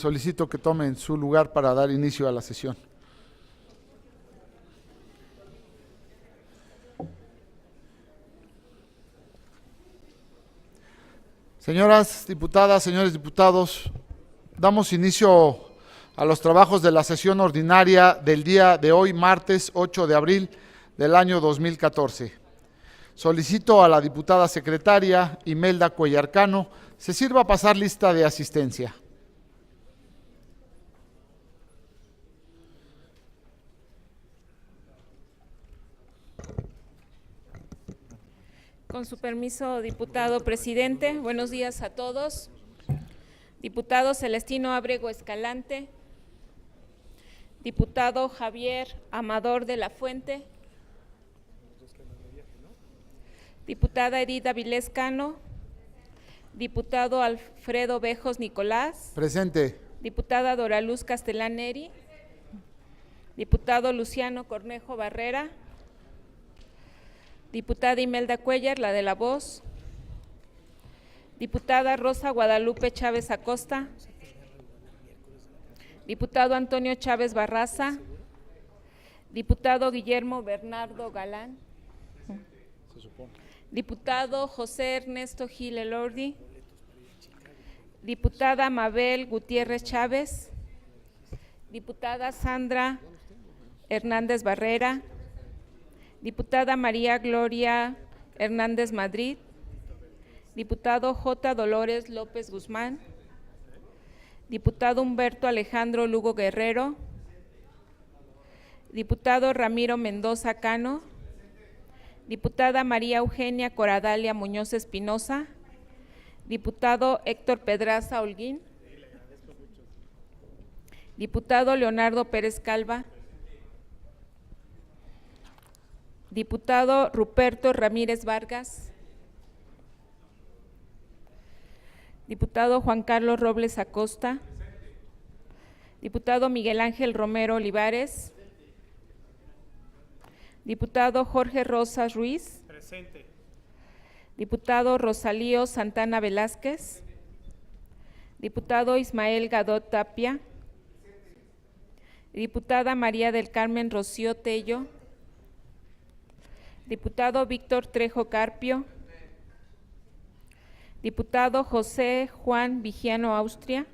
Solicito que tomen su lugar para dar inicio a la sesión. Señoras diputadas, señores diputados, damos inicio a los trabajos de la sesión ordinaria del día de hoy, martes 8 de abril del año 2014. Solicito a la diputada secretaria Imelda Cuellar Cano se sirva a pasar lista de asistencia. Con su permiso, diputado presidente, buenos días a todos. Diputado Celestino Ábrego Escalante, diputado Javier Amador de la Fuente, diputada Edith Avilés Cano, diputado Alfredo Bejos Nicolás. Presente. Diputada Doraluz Castellán Neri, diputado Luciano Cornejo Barrera, diputada Imelda Cuellar, la de la voz, diputada Rosa Guadalupe Chávez Acosta, diputado Antonio Chávez Barraza, diputado Guillermo Bernardo Galán, diputado José Ernesto Gil Elordi, diputada Mabel Gutiérrez Chávez, diputada Sandra Hernández Barrera, diputada María Gloria Hernández Madrid, diputado J. Dolores López Guzmán, diputado Humberto Alejandro Lugo Guerrero, diputado Ramiro Mendoza Cano, diputada María Eugenia Coradalia Muñoz Espinosa, diputado Héctor Pedraza Holguín, diputado Leonardo Pérez Calva, diputado Ruperto Ramírez Vargas, diputado Juan Carlos Robles Acosta, diputado Miguel Ángel Romero Olivares, diputado Jorge Rosas Ruiz, presente, diputado Rosalío Santana Velázquez, diputado Ismael Gadot Tapia, diputada María del Carmen Rocío Tello, diputado Víctor Trejo Carpio, diputado José Juan Vigiano Austria,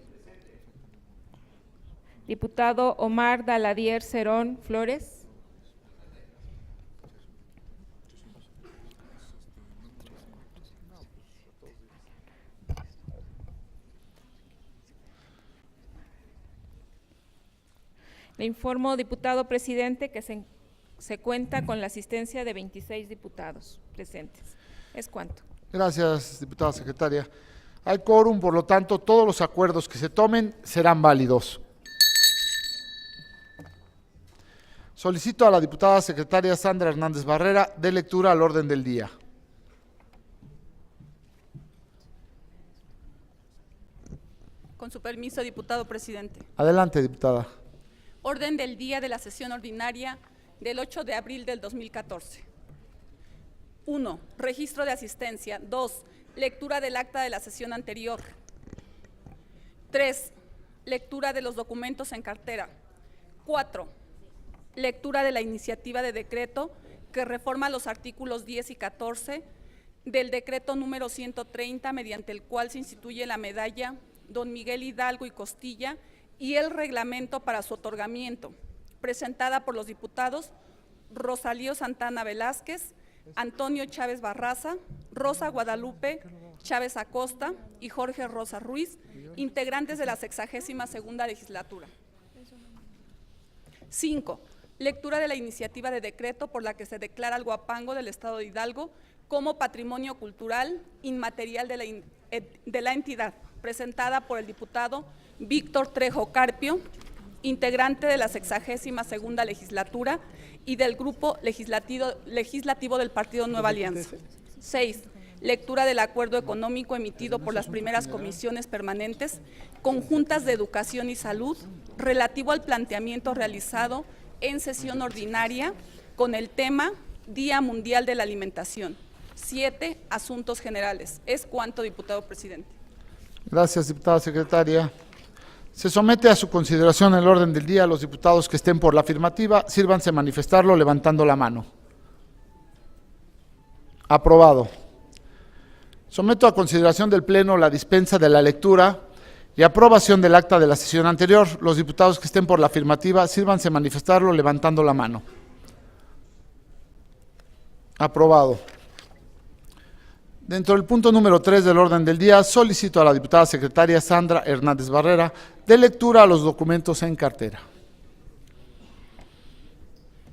diputado Omar Daladier Cerón Flores, le informo, diputado presidente, que se cuenta con la asistencia de 26 diputados presentes. ¿Es cuánto? Gracias, diputada secretaria. Hay quórum, por lo tanto, todos los acuerdos que se tomen serán válidos. Solicito a la diputada secretaria Sandra Hernández Barrera dé lectura al orden del día. Con su permiso, diputado presidente. Adelante, diputada. Orden del día de la sesión ordinaria del 8 de abril del 2014. 1. Registro de asistencia. 2. Lectura del acta de la sesión anterior. 3. Lectura de los documentos en cartera. 4. Lectura de la iniciativa de decreto que reforma los artículos 10 y 14 del decreto número 130, mediante el cual se instituye la medalla Don Miguel Hidalgo y Costilla y el reglamento para su otorgamiento, presentada por los diputados Rosalío Santana Velázquez, Antonio Chávez Barraza, Rosa Guadalupe Chávez Acosta y Jorge Rosa Ruiz, integrantes de la 62ª legislatura. 5. Lectura de la iniciativa de decreto por la que se declara al Huapango del Estado de Hidalgo como patrimonio cultural inmaterial de la entidad, presentada por el diputado Víctor Trejo Carpio, integrante de la 62ª legislatura y del Grupo Legislativo del Partido Nueva Alianza. 6. Lectura del acuerdo económico emitido por las primeras comisiones permanentes conjuntas de Educación y Salud relativo al planteamiento realizado en sesión ordinaria con el tema Día Mundial de la Alimentación. 7. Asuntos generales. Es cuanto, diputado presidente. Gracias, diputada secretaria. Se somete a su consideración el orden del día. Los diputados que estén por la afirmativa, sírvanse manifestarlo levantando la mano. Aprobado. Someto a consideración del Pleno la dispensa de la lectura y aprobación del acta de la sesión anterior. Los diputados que estén por la afirmativa, sírvanse manifestarlo levantando la mano. Aprobado. Dentro del punto número 3 del orden del día, solicito a la diputada secretaria Sandra Hernández Barrera de lectura a los documentos en cartera.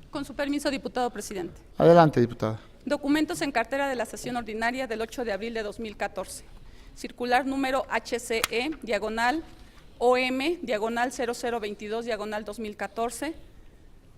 Con su permiso, diputado presidente. Adelante, diputada. Documentos en cartera de la sesión ordinaria del 8 de abril de 2014. Circular número HCE, diagonal, OM, diagonal 0022, diagonal 2014,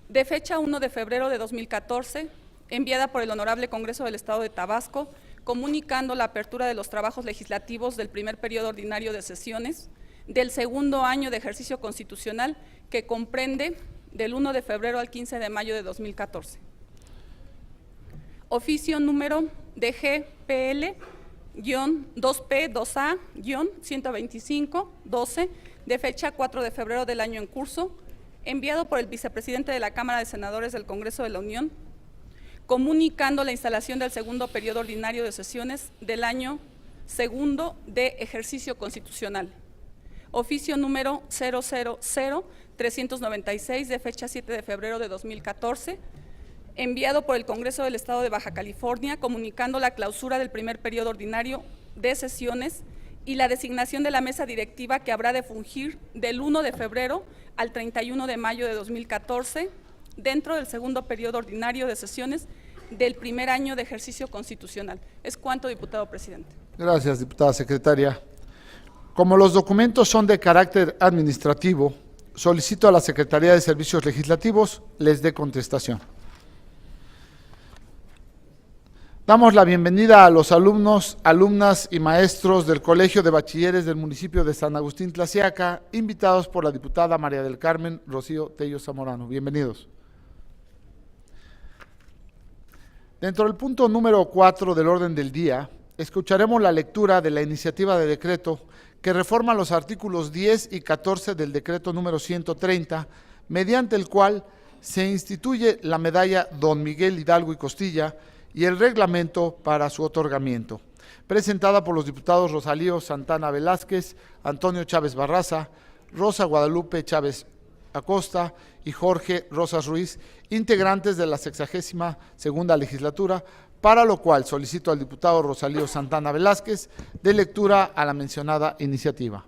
de fecha 1 de febrero de 2014, enviada por el Honorable Congreso del Estado de Tabasco, comunicando la apertura de los trabajos legislativos del primer periodo ordinario de sesiones del segundo año de ejercicio constitucional, que comprende del 1 de febrero al 15 de mayo de 2014. Oficio número DGPL-2P2A-125-12, de fecha 4 de febrero del año en curso, enviado por el vicepresidente de la Cámara de Senadores del Congreso de la Unión, comunicando la instalación del segundo periodo ordinario de sesiones del año segundo de ejercicio constitucional. Oficio número 000-396, de fecha 7 de febrero de 2014, enviado por el Congreso del Estado de Baja California, comunicando la clausura del primer periodo ordinario de sesiones y la designación de la mesa directiva que habrá de fungir del 1 de febrero al 31 de mayo de 2014, dentro del segundo periodo ordinario de sesiones del primer año de ejercicio constitucional. Es cuanto, diputado presidente. Gracias, diputada secretaria. Como los documentos son de carácter administrativo, solicito a la Secretaría de Servicios Legislativos les dé contestación. Damos la bienvenida a los alumnos, alumnas y maestros del Colegio de Bachilleres del municipio de San Agustín Tlaxiaca, invitados por la diputada María del Carmen Rocío Tello Zamorano. Bienvenidos. Dentro del punto número 4 del orden del día, escucharemos la lectura de la iniciativa de decreto que reforma los artículos 10 y 14 del decreto número 130, mediante el cual se instituye la medalla Don Miguel Hidalgo y Costilla y el reglamento para su otorgamiento, presentada por los diputados Rosalío Santana Velázquez, Antonio Chávez Barraza, Rosa Guadalupe Chávez Acosta y Jorge Rosas Ruiz, integrantes de la 62ª legislatura, para lo cual solicito al diputado Rosalío Santana Velázquez de lectura a la mencionada iniciativa.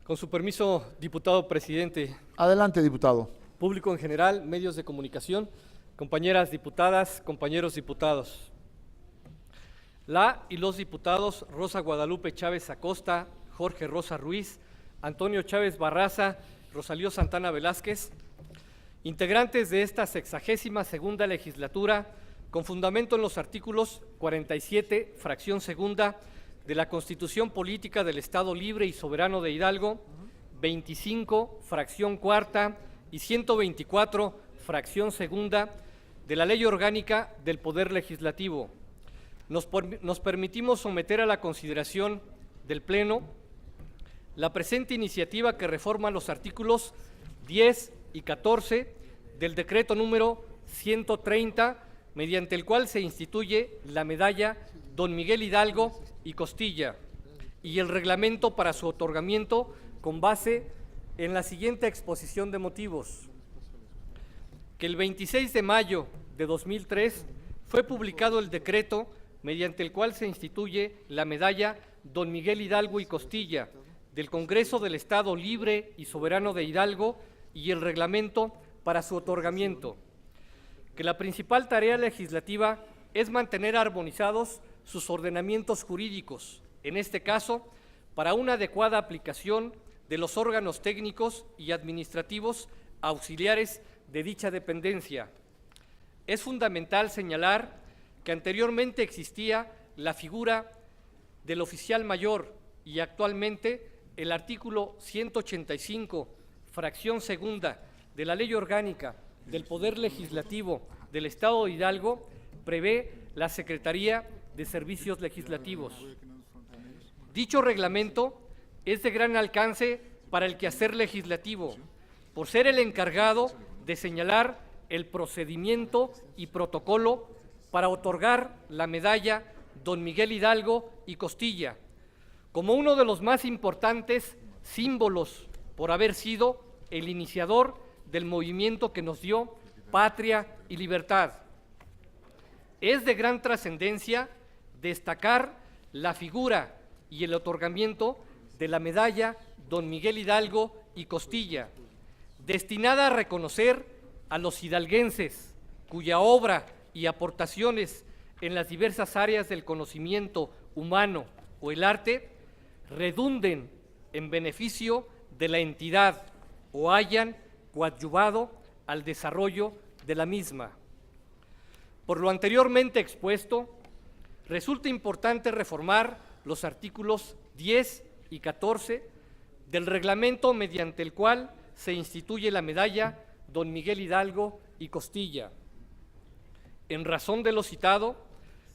Con su permiso, diputado presidente. Adelante, diputado. Público en general, medios de comunicación, compañeras diputadas, compañeros diputados. La y los diputados Rosa Guadalupe Chávez Acosta, Jorge Rosas Ruiz, Antonio Chávez Barraza, Rosalío Santana Velázquez, integrantes de esta 62ª legislatura, con fundamento en los artículos 47, fracción segunda, de la Constitución Política del Estado Libre y Soberano de Hidalgo, 25, fracción cuarta y 124, fracción segunda, de la Ley Orgánica del Poder Legislativo. Nos permitimos someter a la consideración del Pleno la presente iniciativa que reforma los artículos 10 y 14 del decreto número 130, mediante el cual se instituye la medalla Don Miguel Hidalgo y Costilla y el reglamento para su otorgamiento con base en la siguiente exposición de motivos. Que el 26 de mayo de 2003 fue publicado el decreto mediante el cual se instituye la medalla Don Miguel Hidalgo y Costilla del Congreso del Estado Libre y Soberano de Hidalgo y el reglamento para su otorgamiento. Que la principal tarea legislativa es mantener armonizados sus ordenamientos jurídicos, en este caso, para una adecuada aplicación de los órganos técnicos y administrativos auxiliares de dicha dependencia. Es fundamental señalar que anteriormente existía la figura del oficial mayor y actualmente el artículo 185, fracción segunda de la Ley Orgánica del Poder Legislativo del Estado de Hidalgo prevé la Secretaría de Servicios Legislativos. Dicho reglamento es de gran alcance para el quehacer legislativo, por ser el encargado de señalar el procedimiento y protocolo para otorgar la medalla Don Miguel Hidalgo y Costilla, como uno de los más importantes símbolos por haber sido el iniciador del movimiento que nos dio patria y libertad. Es de gran trascendencia destacar la figura y el otorgamiento de la medalla Don Miguel Hidalgo y Costilla, destinada a reconocer a los hidalguenses cuya obra y aportaciones en las diversas áreas del conocimiento humano o el arte redunden en beneficio de la entidad o hayan coadyuvado al desarrollo de la misma. Por lo anteriormente expuesto, resulta importante reformar los artículos 10 y 14 del reglamento mediante el cual se instituye la medalla Don Miguel Hidalgo y Costilla. En razón de lo citado,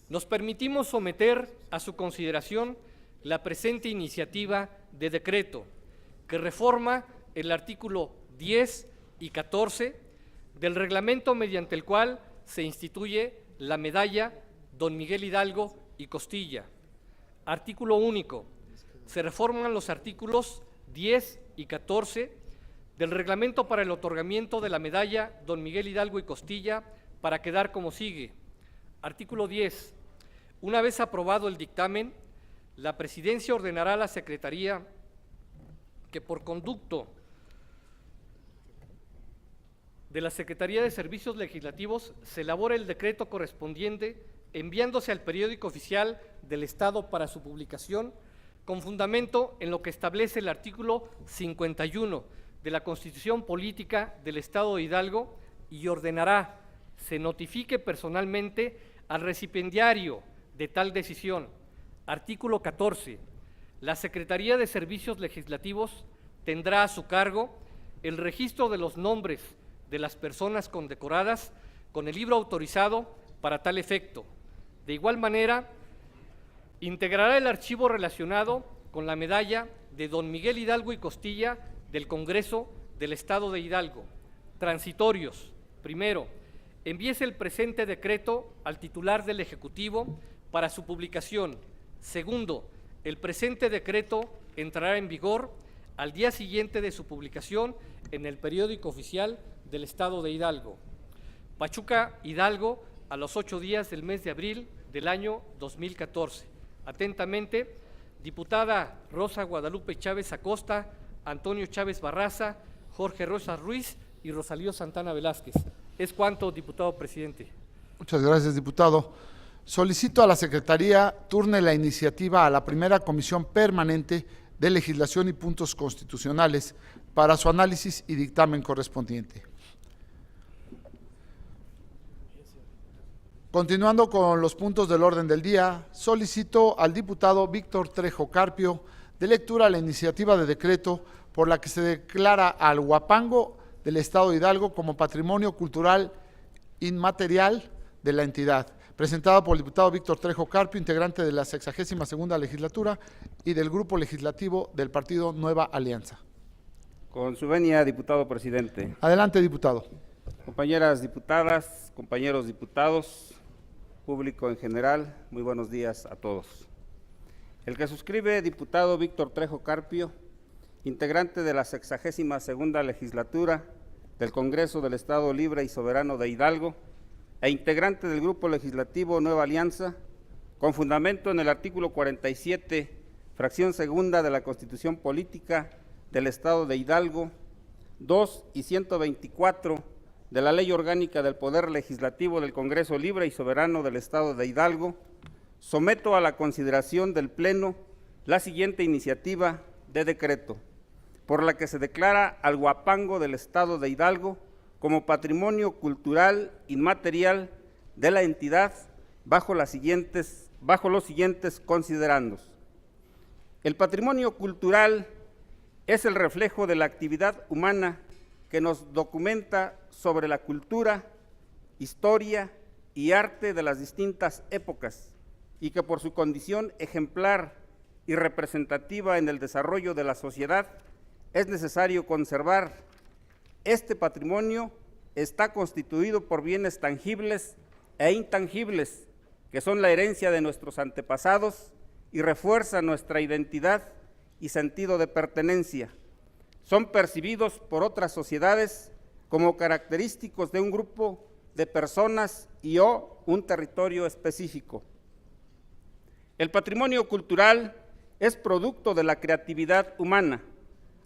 nos permitimos someter a su consideración la presente iniciativa de decreto que reforma el artículo 10 y 14 del reglamento mediante el cual se instituye la medalla Don Miguel Hidalgo y Costilla. Artículo único. Se reforman los artículos 10 y 14 del reglamento para el otorgamiento de la medalla Don Miguel Hidalgo y Costilla para quedar como sigue. Artículo 10. Una vez aprobado el dictamen, la Presidencia ordenará a la Secretaría que por conducto de la Secretaría de Servicios Legislativos se elabore el decreto correspondiente enviándose al periódico oficial del Estado para su publicación con fundamento en lo que establece el artículo 51 de la Constitución Política del Estado de Hidalgo y ordenará se notifique personalmente al recipiendario de tal decisión. Artículo 14. La Secretaría de Servicios Legislativos tendrá a su cargo el registro de los nombres de las personas condecoradas con el libro autorizado para tal efecto. De igual manera, integrará el archivo relacionado con la medalla de Don Miguel Hidalgo y Costilla del Congreso del Estado de Hidalgo. Transitorios. Primero, envíese el presente decreto al titular del Ejecutivo para su publicación. Segundo, el presente decreto entrará en vigor al día siguiente de su publicación en el periódico oficial del Estado de Hidalgo. Pachuca, Hidalgo, a los 8 días del mes de abril del año 2014. Atentamente, diputada Rosa Guadalupe Chávez Acosta, Antonio Chávez Barraza, Jorge Rosa Ruiz y Rosalío Santana Velázquez. Es cuanto, diputado presidente. Muchas gracias, diputado. Solicito a la Secretaría turne la iniciativa a la primera Comisión Permanente de Legislación y Puntos Constitucionales para su análisis y dictamen correspondiente. Continuando con los puntos del orden del día, solicito al diputado Víctor Trejo Carpio de lectura la iniciativa de decreto por la que se declara al Huapango del Estado de Hidalgo como patrimonio cultural inmaterial de la entidad, presentada por el diputado Víctor Trejo Carpio, integrante de la 62ª legislatura y del Grupo Legislativo del Partido Nueva Alianza. Con su venia, diputado presidente. Adelante, diputado. Compañeras diputadas, compañeros diputados, público en general, muy buenos días a todos. El que suscribe, diputado Víctor Trejo Carpio, integrante de la 62ª legislatura del Congreso del Estado Libre y Soberano de Hidalgo e integrante del Grupo Legislativo Nueva Alianza, con fundamento en el artículo 47, fracción segunda de la Constitución Política del Estado de Hidalgo, 2 y 124 de la Ley Orgánica del Poder Legislativo del Congreso Libre y Soberano del Estado de Hidalgo, someto a la consideración del Pleno la siguiente iniciativa de decreto, por la que se declara al Huapango del Estado de Hidalgo como patrimonio cultural inmaterial de la entidad bajo los siguientes considerandos. El patrimonio cultural es el reflejo de la actividad humana que nos documenta sobre la cultura, historia y arte de las distintas épocas y que por su condición ejemplar y representativa en el desarrollo de la sociedad es necesario conservar. Este patrimonio está constituido por bienes tangibles e intangibles, que son la herencia de nuestros antepasados y refuerzan nuestra identidad y sentido de pertenencia. Son percibidos por otras sociedades como característicos de un grupo de personas y o un territorio específico. El patrimonio cultural es producto de la creatividad humana,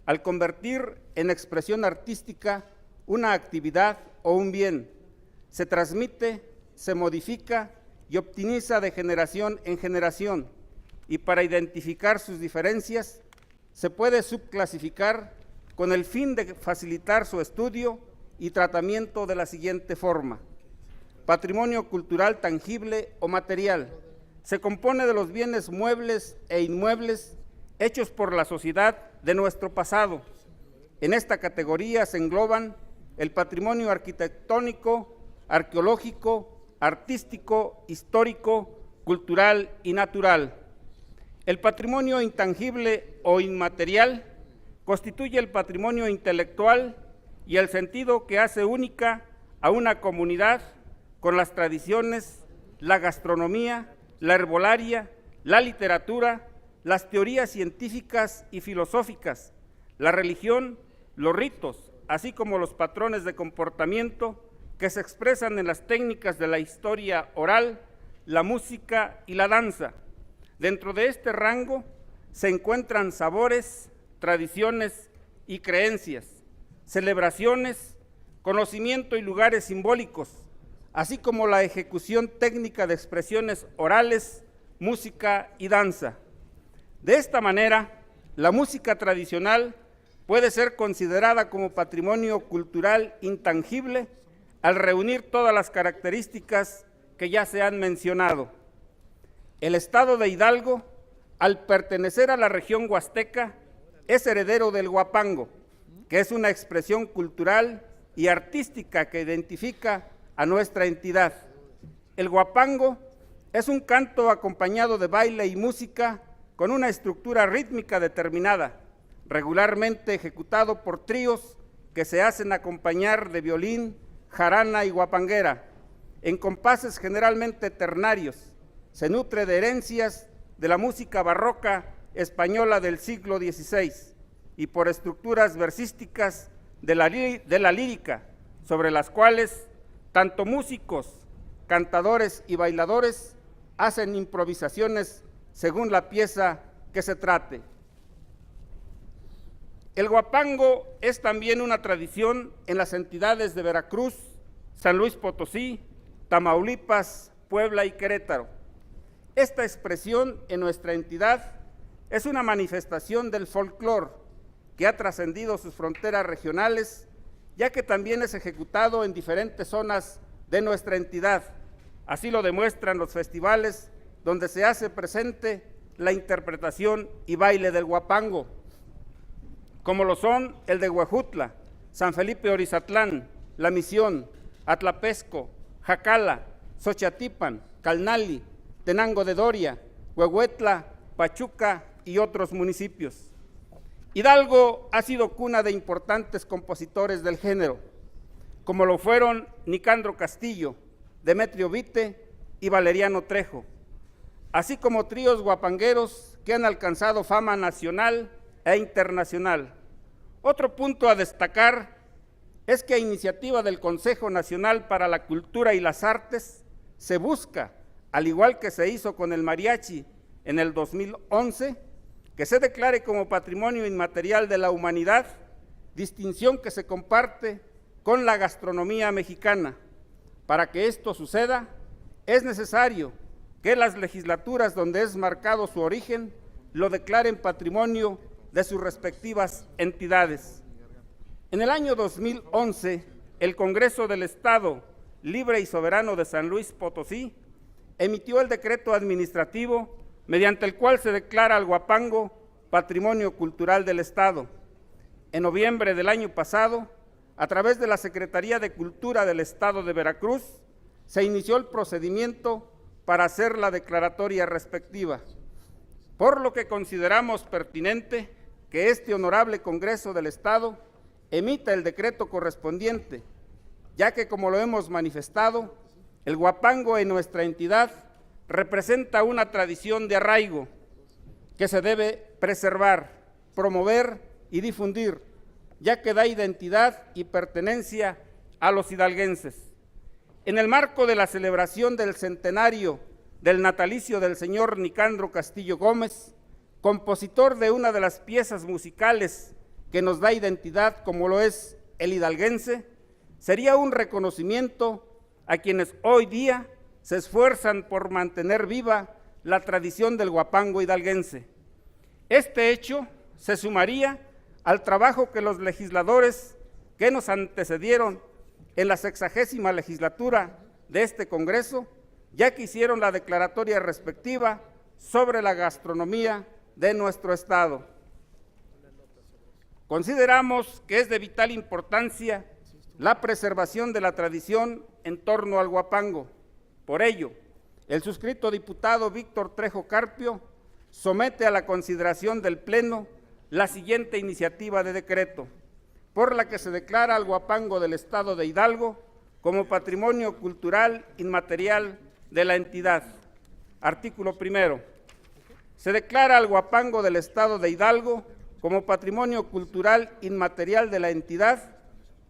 al convertir en expresión artística una actividad o un bien. Se transmite, se modifica y optimiza de generación en generación, y para identificar sus diferencias se puede subclasificar con el fin de facilitar su estudio y tratamiento de la siguiente forma. Patrimonio cultural tangible o material. Se compone de los bienes muebles e inmuebles hechos por la sociedad de nuestro pasado. En esta categoría se engloban el patrimonio arquitectónico, arqueológico, artístico, histórico, cultural y natural. El patrimonio intangible o inmaterial constituye el patrimonio intelectual y el sentido que hace única a una comunidad con las tradiciones, la gastronomía, la herbolaria, la literatura, las teorías científicas y filosóficas, la religión, los ritos, así como los patrones de comportamiento que se expresan en las técnicas de la historia oral, la música y la danza. Dentro de este rango se encuentran sabores, tradiciones y creencias, celebraciones, conocimiento y lugares simbólicos, así como la ejecución técnica de expresiones orales, música y danza. De esta manera, la música tradicional puede ser considerada como patrimonio cultural intangible al reunir todas las características que ya se han mencionado. El estado de Hidalgo, al pertenecer a la región huasteca, es heredero del huapango, que es una expresión cultural y artística que identifica a nuestra entidad. El huapango es un canto acompañado de baile y música con una estructura rítmica determinada, regularmente ejecutado por tríos que se hacen acompañar de violín, jarana y huapanguera, en compases generalmente ternarios. Se nutre de herencias de la música barroca española del siglo XVI y por estructuras versísticas de la lírica, sobre las cuales tanto músicos, cantadores y bailadores hacen improvisaciones según la pieza que se trate. El huapango es también una tradición en las entidades de Veracruz, San Luis Potosí, Tamaulipas, Puebla y Querétaro. Esta expresión en nuestra entidad es una manifestación del folclore que ha trascendido sus fronteras regionales, ya que también es ejecutado en diferentes zonas de nuestra entidad. Así lo demuestran los festivales donde se hace presente la interpretación y baile del huapango, como lo son el de Huejutla, San Felipe Orizatlán, La Misión, Atlapesco, Jacala, Xochatipan, Calnali, Tenango de Doria, Huehuetla, Pachuca y otros municipios. Hidalgo ha sido cuna de importantes compositores del género, como lo fueron Nicandro Castillo, Demetrio Vite y Valeriano Trejo, así como tríos guapangueros que han alcanzado fama nacional e internacional. Otro punto a destacar es que a iniciativa del Consejo Nacional para la Cultura y las Artes se busca, al igual que se hizo con el mariachi en el 2011, que se declare como patrimonio inmaterial de la humanidad, distinción que se comparte con la gastronomía mexicana. Para que esto suceda, es necesario que las legislaturas donde es marcado su origen lo declaren patrimonio de sus respectivas entidades. En el año 2011, el Congreso del Estado Libre y Soberano de San Luis Potosí emitió el decreto administrativo mediante el cual se declara al huapango Patrimonio Cultural del Estado. En noviembre del año pasado, a través de la Secretaría de Cultura del Estado de Veracruz, se inició el procedimiento para hacer la declaratoria respectiva, por lo que consideramos pertinente que este honorable Congreso del Estado emita el decreto correspondiente, ya que, como lo hemos manifestado, el huapango en nuestra entidad representa una tradición de arraigo que se debe preservar, promover y difundir, ya que da identidad y pertenencia a los hidalguenses. En el marco de la celebración del centenario del natalicio del señor Nicandro Castillo Gómez, compositor de una de las piezas musicales que nos da identidad, como lo es el hidalguense, sería un reconocimiento a quienes hoy día se esfuerzan por mantener viva la tradición del huapango hidalguense. Este hecho se sumaría al trabajo que los legisladores que nos antecedieron en la 60ª legislatura de este Congreso, ya que hicieron la declaratoria respectiva sobre la gastronomía de nuestro Estado. Consideramos que es de vital importancia la preservación de la tradición en torno al huapango. Por ello, el suscrito diputado Víctor Trejo Carpio somete a la consideración del Pleno la siguiente iniciativa de decreto, por la que se declara al huapango del Estado de Hidalgo como patrimonio cultural inmaterial de la entidad. Artículo primero. Se declara al huapango del Estado de Hidalgo como patrimonio cultural inmaterial de la entidad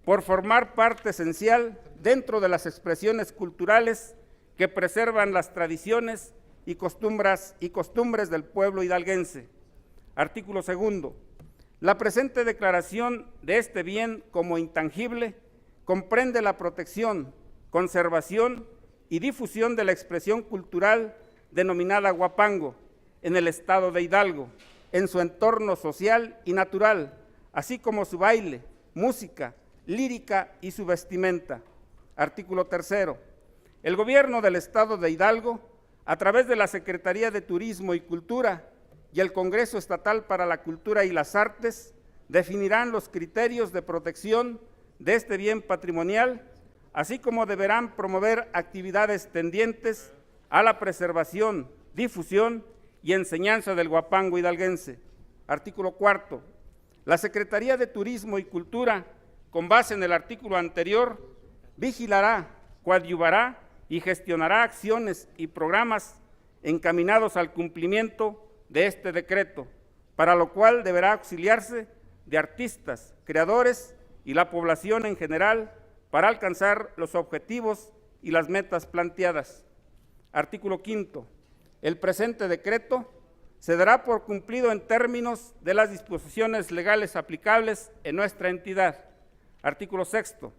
por formar parte esencial dentro de las expresiones culturales que preservan las tradiciones y costumbres del pueblo hidalguense. Artículo segundo. La presente declaración de este bien como intangible comprende la protección, conservación y difusión de la expresión cultural denominada huapango en el Estado de Hidalgo, en su entorno social y natural, así como su baile, música, lírica y su vestimenta. Artículo tercero. El Gobierno del Estado de Hidalgo, a través de la Secretaría de Turismo y Cultura y el Congreso Estatal para la Cultura y las Artes, definirán los criterios de protección de este bien patrimonial, así como deberán promover actividades tendientes a la preservación, difusión y enseñanza del huapango hidalguense. Artículo cuarto. La Secretaría de Turismo y Cultura, con base en el artículo anterior, vigilará, coadyuvará y gestionará acciones y programas encaminados al cumplimiento de este decreto, para lo cual deberá auxiliarse de artistas, creadores y la población en general para alcanzar los objetivos y las metas planteadas. Artículo quinto. El presente decreto se dará por cumplido en términos de las disposiciones legales aplicables en nuestra entidad. Artículo sexto.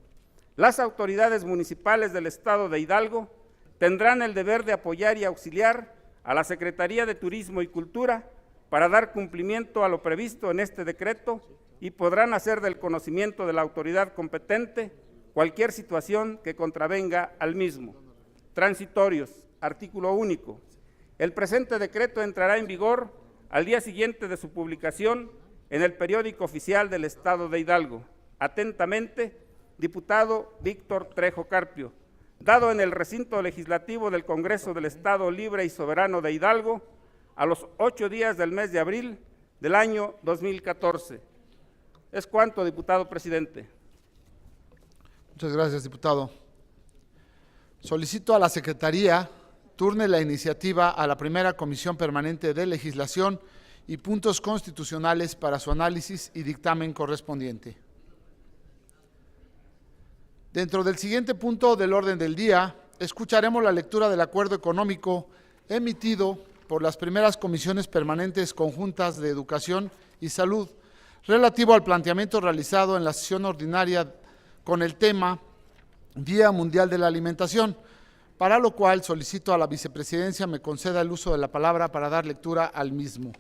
Las autoridades municipales del Estado de Hidalgo tendrán el deber de apoyar y auxiliar a la Secretaría de Turismo y Cultura para dar cumplimiento a lo previsto en este decreto y podrán hacer del conocimiento de la autoridad competente cualquier situación que contravenga al mismo. Transitorios. Artículo único. El presente decreto entrará en vigor al día siguiente de su publicación en el Periódico Oficial del Estado de Hidalgo. Atentamente, diputado Víctor Trejo Carpio, dado en el recinto legislativo del Congreso del Estado Libre y Soberano de Hidalgo, a los 8 días del mes de abril del año 2014. Es cuanto, diputado presidente. Muchas gracias, diputado. Solicito a la Secretaría turne la iniciativa a la primera Comisión Permanente de Legislación y Puntos Constitucionales para su análisis y dictamen correspondiente. Dentro del siguiente punto del orden del día, escucharemos la lectura del acuerdo económico emitido por las primeras comisiones permanentes conjuntas de Educación y Salud, relativo al planteamiento realizado en la sesión ordinaria con el tema Día Mundial de la Alimentación, para lo cual solicito a la vicepresidencia me conceda el uso de la palabra para dar lectura al mismo.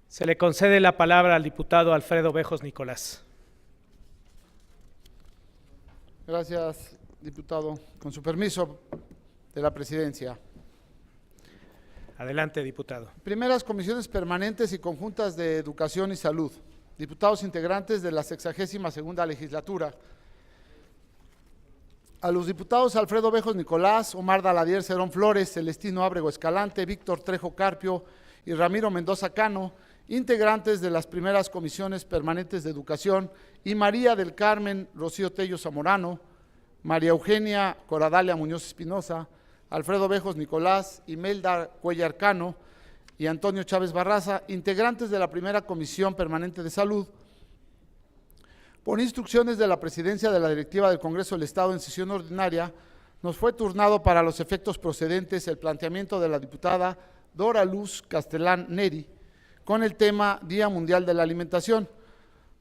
Se le concede la palabra al diputado Alfredo Bejos Nicolás. Gracias, diputado. Con su permiso de la presidencia. Adelante, diputado. Primeras comisiones permanentes y conjuntas de Educación y Salud. diputados integrantes de la 62ª legislatura. A los diputados Alfredo Bejos Nicolás, Omar Daladier Cerón Flores, Celestino Ábrego Escalante, Víctor Trejo Carpio y Ramiro Mendoza Cano, integrantes de las primeras comisiones permanentes de educación, y María del Carmen Rocío Tello Zamorano, María Eugenia Coradalia Muñoz Espinosa, Alfredo Bejos Nicolás, Imelda Cuellar Cano y Antonio Chávez Barraza, integrantes de la primera comisión permanente de salud. Por instrucciones de la presidencia de la directiva del Congreso del Estado en sesión ordinaria, nos fue turnado para los efectos procedentes el planteamiento de la diputada Dora Luz Castellán Neri con el tema Día Mundial de la Alimentación,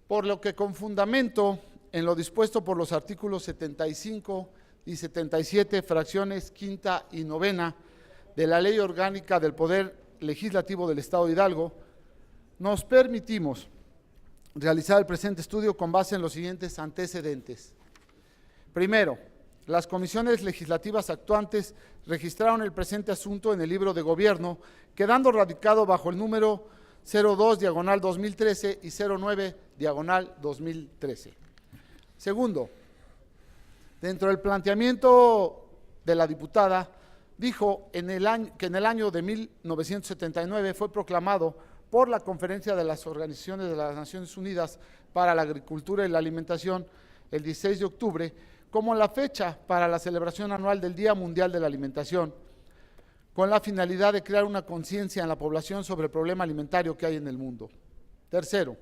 por lo que con fundamento en lo dispuesto por los artículos 75 y 77, fracciones quinta y novena de la Ley Orgánica del Poder Legislativo del Estado de Hidalgo, nos permitimos realizar el presente estudio con base en los siguientes antecedentes. Primero, las comisiones legislativas actuantes registraron el presente asunto en el libro de gobierno, quedando radicado bajo el número 02/2013 y 09/2013. Segundo, dentro del planteamiento de la diputada, dijo que en el año de 1979 fue proclamado por la Conferencia de las Organizaciones de las Naciones Unidas para la Agricultura y la Alimentación, el 16 de octubre, como la fecha para la celebración anual del Día Mundial de la Alimentación, con la finalidad de crear una conciencia en la población sobre el problema alimentario que hay en el mundo. Tercero,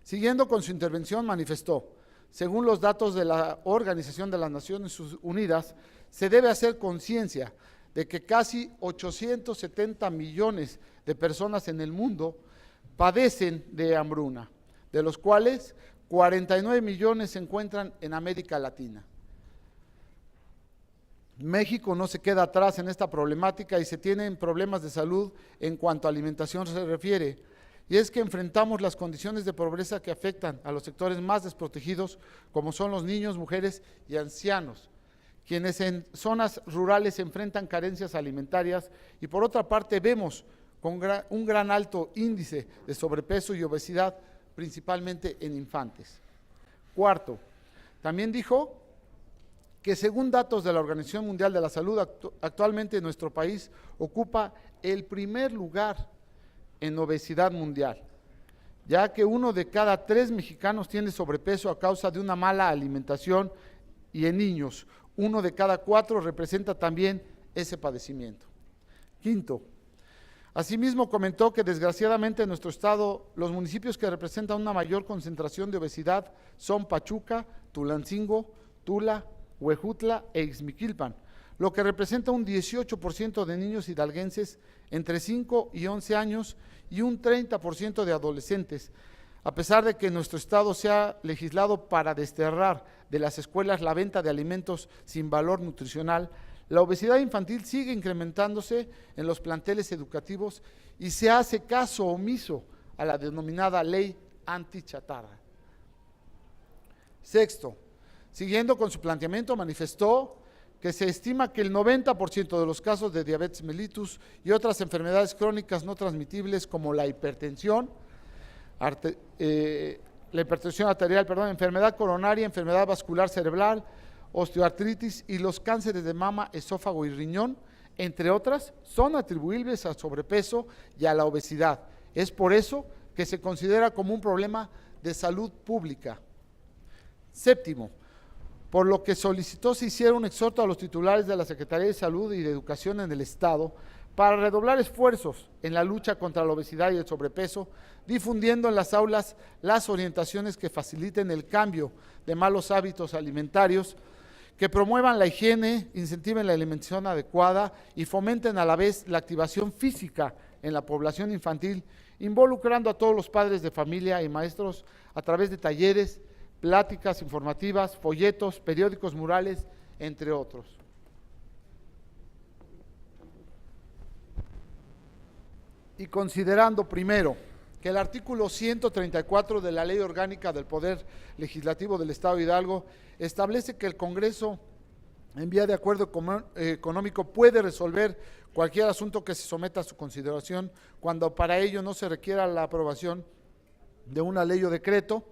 siguiendo con su intervención, manifestó: según los datos de la Organización de las Naciones Unidas, se debe hacer conciencia de que casi 870 millones de personas en el mundo padecen de hambruna, de los cuales 49 millones se encuentran en América Latina. México no se queda atrás en esta problemática y se tienen problemas de salud en cuanto a alimentación se refiere, y es que enfrentamos las condiciones de pobreza que afectan a los sectores más desprotegidos, como son los niños, mujeres y ancianos, quienes en zonas rurales enfrentan carencias alimentarias, y por otra parte vemos con un gran alto índice de sobrepeso y obesidad, principalmente en infantes. Cuarto, también dijo que según datos de la Organización Mundial de la Salud, actualmente nuestro país ocupa el primer lugar en obesidad mundial, ya que 1 de cada 3 mexicanos tiene sobrepeso a causa de una mala alimentación, y en niños 1 de cada 4 representa también ese padecimiento. Quinto, asimismo comentó que desgraciadamente en nuestro estado los municipios que representan una mayor concentración de obesidad son Pachuca, Tulancingo, Tula, Huejutla e Ixmiquilpan, lo que representa un 18% de niños hidalguenses entre 5 y 11 años y un 30% de adolescentes. A pesar de que en nuestro estado se ha legislado para desterrar de las escuelas la venta de alimentos sin valor nutricional, la obesidad infantil sigue incrementándose en los planteles educativos y se hace caso omiso a la denominada ley antichatarra. Sexto, siguiendo con su planteamiento, manifestó que se estima que el 90% de los casos de diabetes mellitus y otras enfermedades crónicas no transmitibles como la hipertensión arterial, enfermedad coronaria, enfermedad vascular cerebral, osteoartritis y los cánceres de mama, esófago y riñón, entre otras, son atribuibles al sobrepeso y a la obesidad. Es por eso que se considera como un problema de salud pública. Séptimo, por lo que solicitó se hiciera un exhorto a los titulares de la Secretaría de Salud y de Educación en el Estado para redoblar esfuerzos en la lucha contra la obesidad y el sobrepeso, difundiendo en las aulas las orientaciones que faciliten el cambio de malos hábitos alimentarios, que promuevan la higiene, incentiven la alimentación adecuada y fomenten a la vez la activación física en la población infantil, involucrando a todos los padres de familia y maestros a través de talleres, pláticas informativas, folletos, periódicos murales, entre otros. Y considerando primero que el artículo 134 de la Ley Orgánica del Poder Legislativo del Estado de Hidalgo establece que el Congreso, en vía de acuerdo económico, puede resolver cualquier asunto que se someta a su consideración cuando para ello no se requiera la aprobación de una ley o decreto.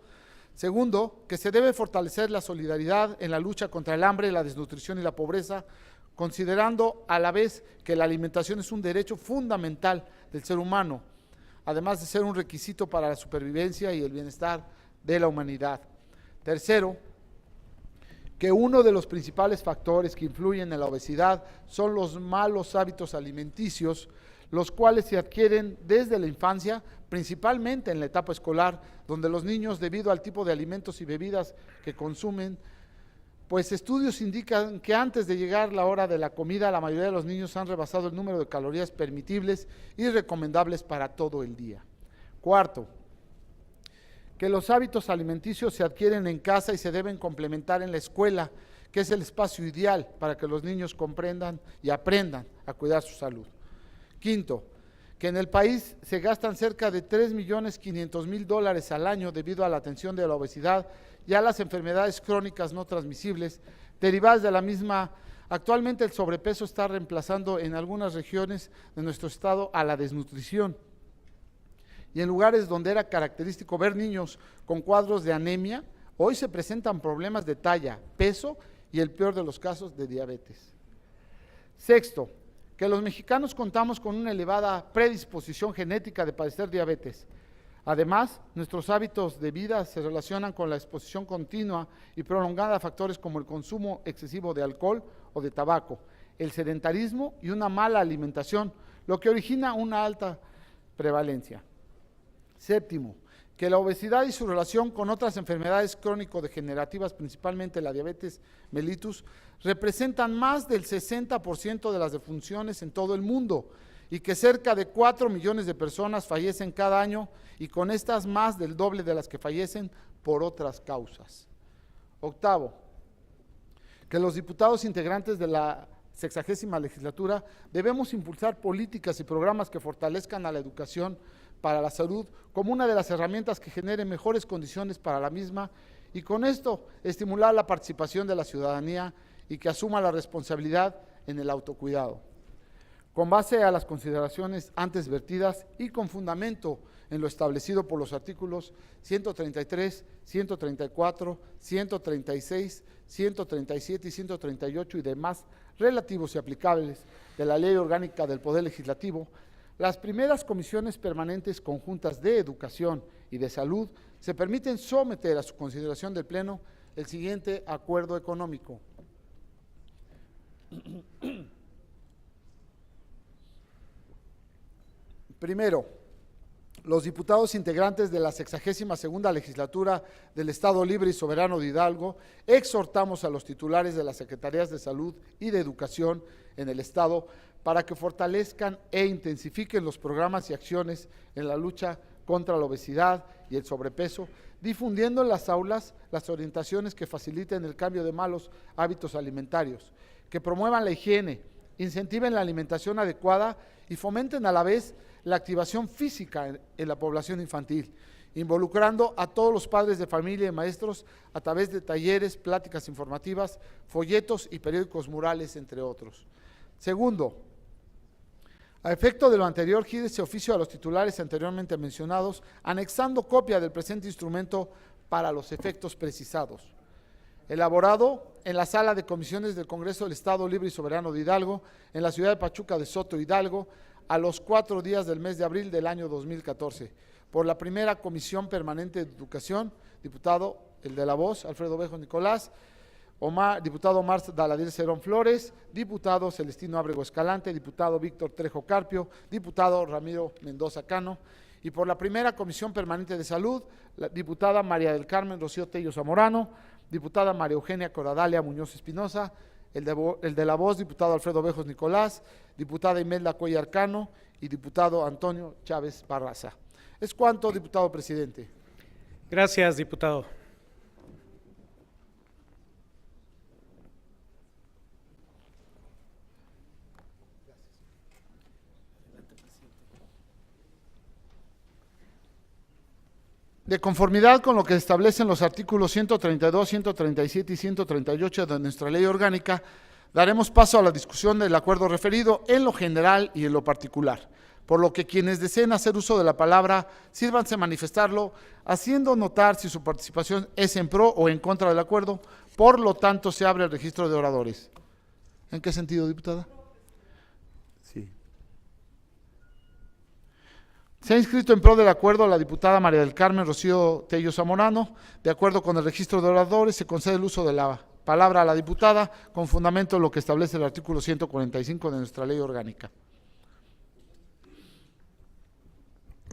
Segundo, que se debe fortalecer la solidaridad en la lucha contra el hambre, la desnutrición y la pobreza, considerando a la vez que la alimentación es un derecho fundamental del ser humano, además de ser un requisito para la supervivencia y el bienestar de la humanidad. Tercero, que uno de los principales factores que influyen en la obesidad son los malos hábitos alimenticios, los cuales se adquieren desde la infancia, principalmente en la etapa escolar, donde los niños, debido al tipo de alimentos y bebidas que consumen, pues estudios indican que antes de llegar la hora de la comida, la mayoría de los niños han rebasado el número de calorías permitibles y recomendables para todo el día. Cuarto, que los hábitos alimenticios se adquieren en casa y se deben complementar en la escuela, que es el espacio ideal para que los niños comprendan y aprendan a cuidar su salud. Quinto, que en el país se gastan cerca de $3.500.000 al año debido a la atención de la obesidad y a las enfermedades crónicas no transmisibles derivadas de la misma. Actualmente el sobrepeso está reemplazando en algunas regiones de nuestro estado a la desnutrición. Y en lugares donde era característico ver niños con cuadros de anemia, hoy se presentan problemas de talla, peso y el peor de los casos de diabetes. Sexto, que los mexicanos contamos con una elevada predisposición genética de padecer diabetes. Además, nuestros hábitos de vida se relacionan con la exposición continua y prolongada a factores como el consumo excesivo de alcohol o de tabaco, el sedentarismo y una mala alimentación, lo que origina una alta prevalencia. Séptimo, que la obesidad y su relación con otras enfermedades crónico-degenerativas, principalmente la diabetes mellitus, representan más del 60% de las defunciones en todo el mundo y que cerca de 4 millones de personas fallecen cada año y con estas más del doble de las que fallecen por otras causas. Octavo, que los diputados integrantes de la 60ª legislatura debemos impulsar políticas y programas que fortalezcan a la educación para la salud como una de las herramientas que genere mejores condiciones para la misma y con esto estimular la participación de la ciudadanía y que asuma la responsabilidad en el autocuidado. Con base a las consideraciones antes vertidas y con fundamento en lo establecido por los artículos 133, 134, 136, 137 y 138 y demás relativos y aplicables de la Ley Orgánica del Poder Legislativo, las primeras comisiones permanentes conjuntas de Educación y de Salud se permiten someter a su consideración del Pleno el siguiente acuerdo económico. Primero, los diputados integrantes de la 62ª legislatura del Estado Libre y Soberano de Hidalgo exhortamos a los titulares de las Secretarías de Salud y de Educación en el Estado para que fortalezcan e intensifiquen los programas y acciones en la lucha contra la obesidad y el sobrepeso, difundiendo en las aulas las orientaciones que faciliten el cambio de malos hábitos alimentarios, que promuevan la higiene, incentiven la alimentación adecuada y fomenten a la vez la activación física en la población infantil, involucrando a todos los padres de familia y maestros a través de talleres, pláticas informativas, folletos y periódicos murales, entre otros. Segundo, a efecto de lo anterior, gire ese oficio a los titulares anteriormente mencionados, anexando copia del presente instrumento para los efectos precisados. Elaborado en la Sala de Comisiones del Congreso del Estado Libre y Soberano de Hidalgo, en la ciudad de Pachuca de Soto, Hidalgo, a los 4 días del mes de abril del año 2014, por la primera Comisión Permanente de Educación, diputado el de La Voz, Alfredo Bejos Nicolás, diputado Omar Daladier Cerón Flores, diputado Celestino Ábrego Escalante, diputado Víctor Trejo Carpio, diputado Ramiro Mendoza Cano, y por la primera Comisión Permanente de Salud, la diputada María del Carmen Rocío Tello Zamorano, diputada María Eugenia Coradalia Muñoz Espinosa, el de La Voz, diputado Alfredo Bejos Nicolás, diputada Imelda Cuellar Cano y diputado Antonio Chávez Barraza. Es cuanto, diputado presidente. Gracias, diputado. De conformidad con lo que establecen los artículos 132, 137 y 138 de nuestra ley orgánica, daremos paso a la discusión del acuerdo referido en lo general y en lo particular. por lo que quienes deseen hacer uso de la palabra, sírvanse manifestarlo, haciendo notar si su participación es en pro o en contra del acuerdo. Por lo tanto, se abre el registro de oradores. ¿En qué sentido, diputada? Sí. Se ha inscrito en pro del acuerdo la diputada María del Carmen Rocío Tello Zamorano. De acuerdo con el registro de oradores, se concede el uso de la palabra a la diputada con fundamento en lo que establece el artículo 145 de nuestra ley orgánica.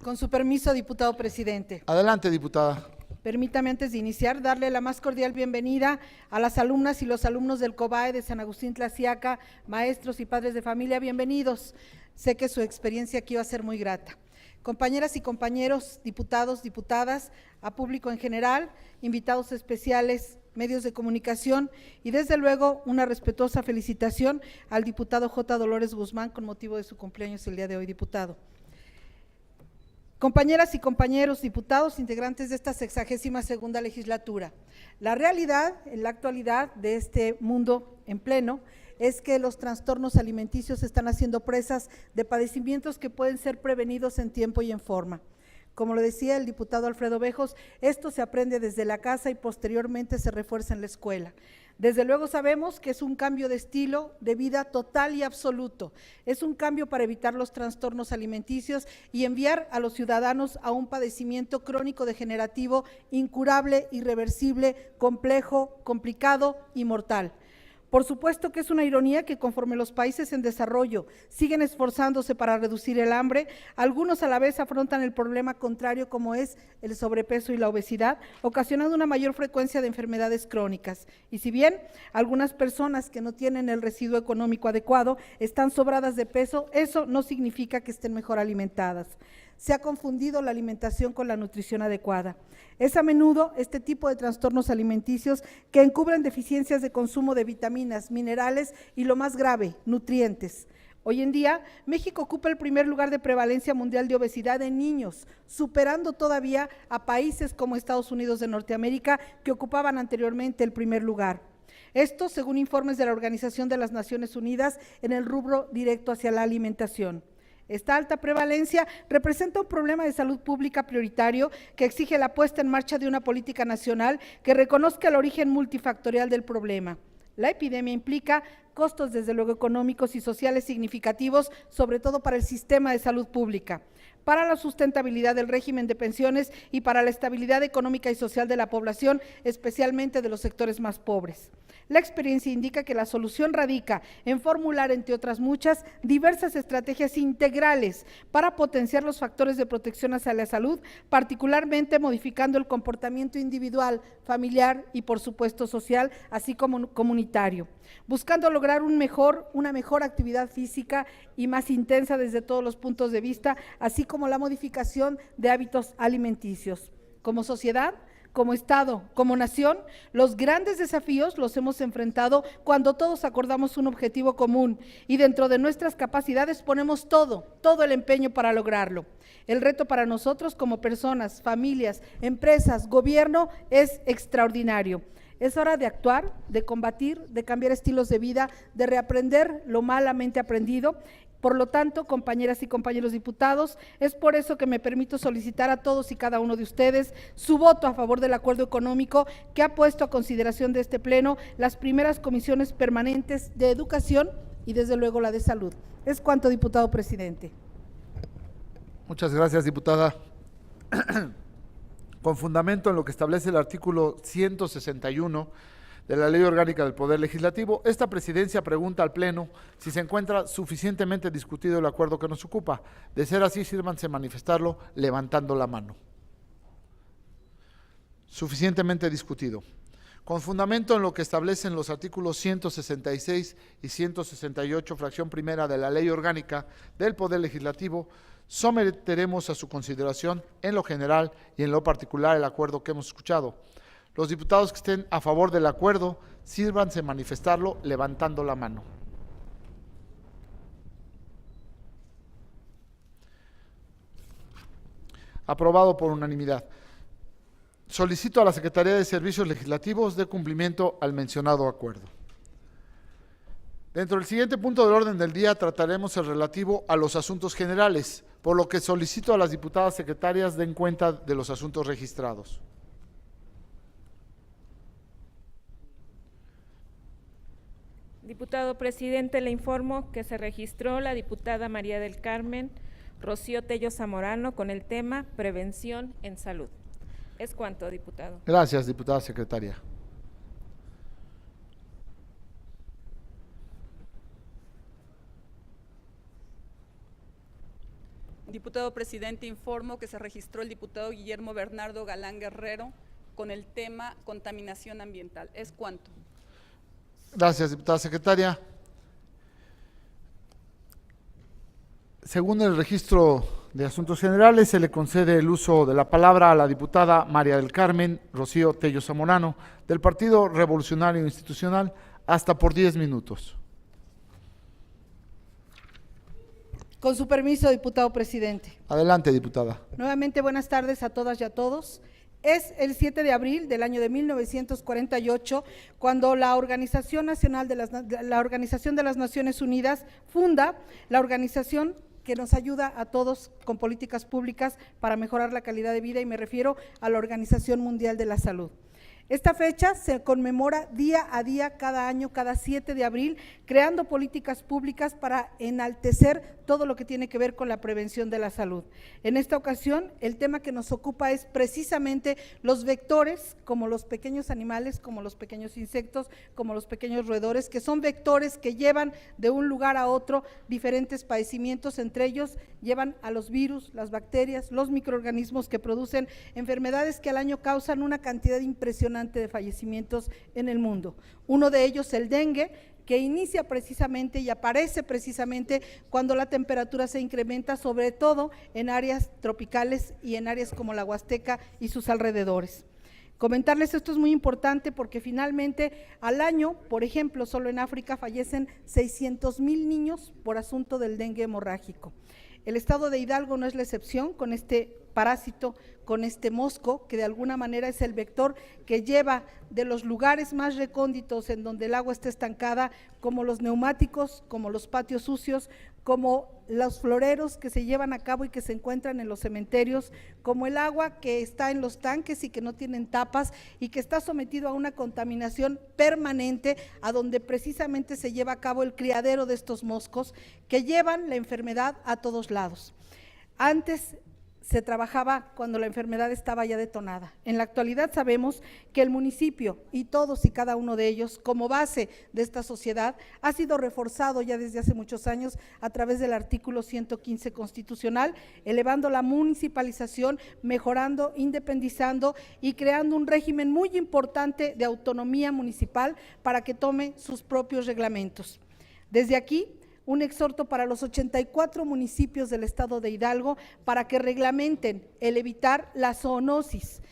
Con su permiso, diputado presidente. Adelante, diputada. Permítame, antes de iniciar, darle la más cordial bienvenida a las alumnas y los alumnos del COBAE de San Agustín Tlaxiaca, maestros y padres de familia, bienvenidos. Sé que su experiencia aquí va a ser muy grata. Compañeras y compañeros, diputados, diputadas, a público en general, invitados especiales, medios de comunicación y desde luego una respetuosa felicitación al diputado J. Dolores Guzmán con motivo de su cumpleaños el día de hoy, diputado. Compañeras y compañeros diputados, integrantes de esta 62ª legislatura, la realidad en la actualidad de este mundo en pleno es que los trastornos alimenticios están haciendo presas de padecimientos que pueden ser prevenidos en tiempo y en forma. Como lo decía el diputado Alfredo Bejos, esto se aprende desde la casa y posteriormente se refuerza en la escuela. Desde luego sabemos que es un cambio de estilo de vida total y absoluto, es un cambio para evitar los trastornos alimenticios y enviar a los ciudadanos a un padecimiento crónico degenerativo, incurable, irreversible, complejo, complicado y mortal. Por supuesto que es una ironía que conforme los países en desarrollo siguen esforzándose para reducir el hambre, algunos a la vez afrontan el problema contrario como es el sobrepeso y la obesidad, ocasionando una mayor frecuencia de enfermedades crónicas. Y si bien algunas personas que no tienen el residuo económico adecuado están sobradas de peso, eso no significa que estén mejor alimentadas. Se ha confundido la alimentación con la nutrición adecuada. Es a menudo este tipo de trastornos alimenticios que encubren deficiencias de consumo de vitaminas, minerales y lo más grave, nutrientes. Hoy en día, México ocupa el primer lugar de prevalencia mundial de obesidad en niños, superando todavía a países como Estados Unidos de Norteamérica, que ocupaban anteriormente el primer lugar. Esto según informes de la Organización de las Naciones Unidas en el rubro directo hacia la alimentación. Esta alta prevalencia representa un problema de salud pública prioritario que exige la puesta en marcha de una política nacional que reconozca el origen multifactorial del problema. La epidemia implica costos desde luego económicos y sociales significativos, sobre todo para el sistema de salud pública, para la sustentabilidad del régimen de pensiones y para la estabilidad económica y social de la población, especialmente de los sectores más pobres. La experiencia indica que la solución radica en formular, entre otras muchas, diversas estrategias integrales para potenciar los factores de protección hacia la salud, particularmente modificando el comportamiento individual, familiar y, por supuesto, social, así como comunitario, buscando lograr una mejor actividad física y más intensa desde todos los puntos de vista, así como la modificación de hábitos alimenticios. Como sociedad, como Estado, como nación, los grandes desafíos los hemos enfrentado cuando todos acordamos un objetivo común y dentro de nuestras capacidades ponemos todo el empeño para lograrlo. El reto para nosotros como personas, familias, empresas, gobierno es extraordinario. Es hora de actuar, de combatir, de cambiar estilos de vida, de reaprender lo malamente aprendido. Por lo tanto, compañeras y compañeros diputados, es por eso que me permito solicitar a todos y cada uno de ustedes su voto a favor del acuerdo económico que ha puesto a consideración de este Pleno las primeras comisiones permanentes de Educación y desde luego la de Salud. Es cuanto, diputado presidente. Muchas gracias, diputada. Con fundamento en lo que establece el artículo 161 de la Ley Orgánica del Poder Legislativo, esta presidencia pregunta al Pleno si se encuentra suficientemente discutido el acuerdo que nos ocupa. De ser así, sírvanse manifestarlo levantando la mano. Suficientemente discutido. Con fundamento en lo que establecen los artículos 166 y 168, fracción primera de la Ley Orgánica del Poder Legislativo, someteremos a su consideración en lo general y en lo particular el acuerdo que hemos escuchado. Los diputados que estén a favor del acuerdo, sírvanse manifestarlo levantando la mano. Aprobado por unanimidad. Solicito a la Secretaría de Servicios Legislativos dé cumplimiento al mencionado acuerdo. Dentro del siguiente punto del orden del día trataremos el relativo a los asuntos generales, por lo que solicito a las diputadas secretarias den cuenta de los asuntos registrados. Diputado presidente, le informo que se registró la diputada María del Carmen Rocío Tello Zamorano con el tema Prevención en Salud. Es cuanto, diputado. Gracias, diputada secretaria. Diputado presidente, informo que se registró el diputado Guillermo Bernardo Galán Guerrero con el tema contaminación ambiental. Es cuanto. Gracias, diputada secretaria. Según el registro de asuntos generales, se le concede el uso de la palabra a la diputada María del Carmen Rocío Tello Zamorano, del Partido Revolucionario Institucional, hasta por 10 minutos. Con su permiso, diputado presidente. Adelante, diputada. Nuevamente, buenas tardes a todas y a todos. Es el 7 de abril del año de 1948 cuando la Organización de las Naciones Unidas funda la organización que nos ayuda a todos con políticas públicas para mejorar la calidad de vida, y me refiero a la Organización Mundial de la Salud. Esta fecha se conmemora día a día, cada año, cada 7 de abril, creando políticas públicas para enaltecer todo lo que tiene que ver con la prevención de la salud. En esta ocasión, el tema que nos ocupa es precisamente los vectores, como los pequeños animales, como los pequeños insectos, como los pequeños roedores, que son vectores que llevan de un lugar a otro diferentes padecimientos. Entre ellos llevan a los virus, las bacterias, los microorganismos que producen enfermedades que al año causan una cantidad impresionante de fallecimientos en el mundo. Uno de ellos, el dengue, que inicia precisamente y aparece precisamente cuando la temperatura se incrementa, sobre todo en áreas tropicales y en áreas como la Huasteca y sus alrededores. Comentarles esto es muy importante porque finalmente al año, por ejemplo, solo en África fallecen 600,000 niños por asunto del dengue hemorrágico. El estado de Hidalgo no es la excepción con este parásito, con este mosco, que de alguna manera es el vector que lleva de los lugares más recónditos en donde el agua está estancada, como los neumáticos, como los patios sucios, como los floreros que se llevan a cabo y que se encuentran en los cementerios, como el agua que está en los tanques y que no tienen tapas y que está sometido a una contaminación permanente, a donde precisamente se lleva a cabo el criadero de estos moscos que llevan la enfermedad a todos lados. Antes se trabajaba cuando la enfermedad estaba ya detonada. En la actualidad sabemos que el municipio y todos y cada uno de ellos, como base de esta sociedad, ha sido reforzado ya desde hace muchos años a través del artículo 115 constitucional, elevando la municipalización, mejorando, independizando y creando un régimen muy importante de autonomía municipal para que tome sus propios reglamentos. Desde aquí, un exhorto para los 84 municipios del estado de Hidalgo para que reglamenten el evitar la zoonosis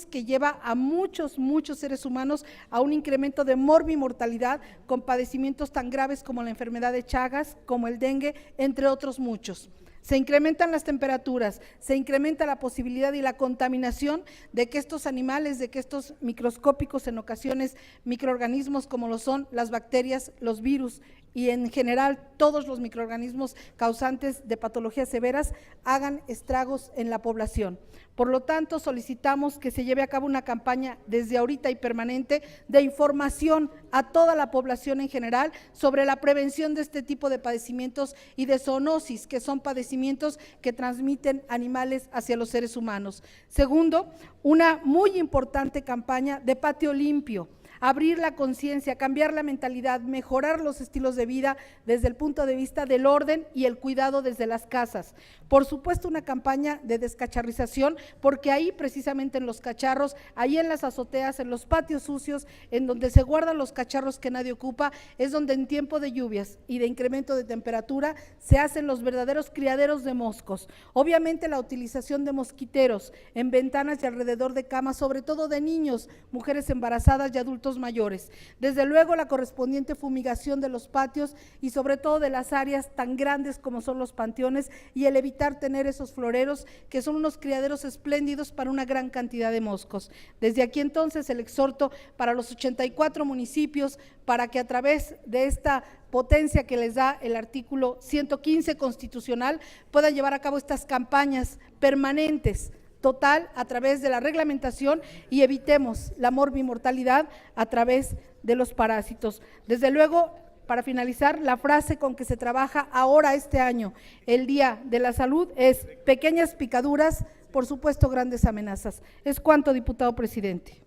que lleva a muchos seres humanos a un incremento de morbimortalidad con padecimientos tan graves como la enfermedad de Chagas, como el dengue, entre otros muchos. Se incrementan las temperaturas, se incrementa la posibilidad y la contaminación de que estos animales, de que estos microscópicos en ocasiones microorganismos como lo son las bacterias, los virus y en general todos los microorganismos causantes de patologías severas hagan estragos en la población. Por lo tanto, solicitamos que se lleve a cabo una campaña desde ahorita y permanente de información a toda la población en general sobre la prevención de este tipo de padecimientos y de zoonosis, que son padecimientos que transmiten animales hacia los seres humanos. Segundo, una muy importante campaña de patio limpio. Abrir la conciencia, cambiar la mentalidad, mejorar los estilos de vida desde el punto de vista del orden y el cuidado desde las casas. Por supuesto, una campaña de descacharrización, porque ahí precisamente en los cacharros, ahí en las azoteas, en los patios sucios, en donde se guardan los cacharros que nadie ocupa, es donde en tiempo de lluvias y de incremento de temperatura se hacen los verdaderos criaderos de moscos. Obviamente la utilización de mosquiteros en ventanas y alrededor de camas, sobre todo de niños, mujeres embarazadas y adultos adultos mayores. Desde luego la correspondiente fumigación de los patios y sobre todo de las áreas tan grandes como son los panteones, y el evitar tener esos floreros que son unos criaderos espléndidos para una gran cantidad de moscos. Desde aquí entonces el exhorto para los 84 municipios para que a través de esta potencia que les da el artículo 115 constitucional puedan llevar a cabo estas campañas permanentes, total, a través de la reglamentación, y evitemos la morbimortalidad a través de los parásitos. Desde luego, para finalizar, la frase con que se trabaja ahora este año, el Día de la Salud, es pequeñas picaduras, por supuesto grandes amenazas. Es cuanto, diputado presidente.